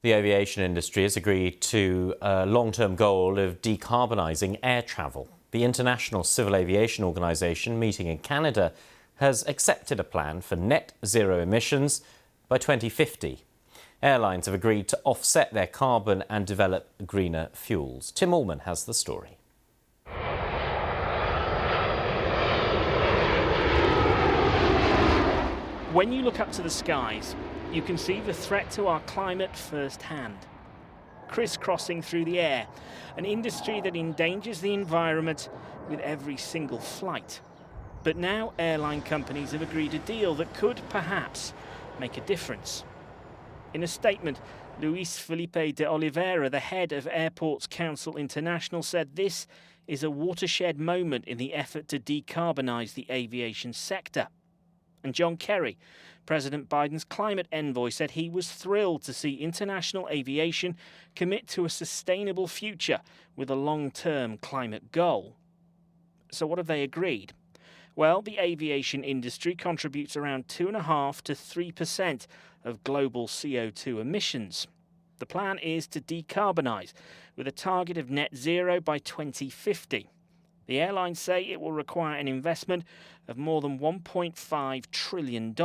The aviation industry has agreed to a long-term goal of decarbonising air travel. The International Civil Aviation Organisation, meeting in Canada, has accepted a plan for net zero emissions by 2050. Airlines have agreed to offset their carbon and develop greener fuels. Tim Allman has the story. When you look up to the skies, you can see the threat to our climate firsthand. Crisscrossing through the air, an industry that endangers the environment with every single flight. But now airline companies have agreed a deal that could perhaps make a difference. In a statement, Luis Felipe de Oliveira, the head of Airports Council International, said this is a watershed moment in the effort to decarbonise the aviation sector. And John Kerry, President Biden's climate envoy, said he was thrilled to see international aviation commit to a sustainable future with a long-term climate goal. So what have they agreed? Well, the aviation industry contributes around 2.5% to 3% of global CO2 emissions. The plan is to decarbonise with a target of net zero by 2050. The airlines say it will require an investment of more than $1.5 trillion.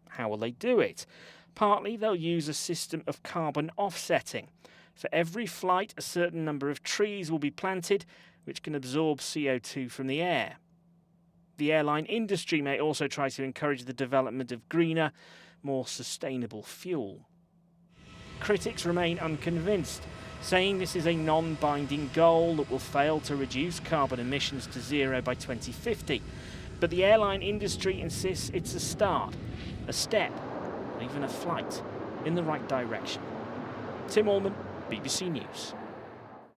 How will they do it? Partly, they'll use a system of carbon offsetting. For every flight, a certain number of trees will be planted, which can absorb CO2 from the air. The airline industry may also try to encourage the development of greener, more sustainable fuel. Critics remain unconvinced, saying this is a non-binding goal that will fail to reduce carbon emissions to zero by 2050. But the airline industry insists it's a start, a step, or even a flight in the right direction. Tim Allman, BBC News.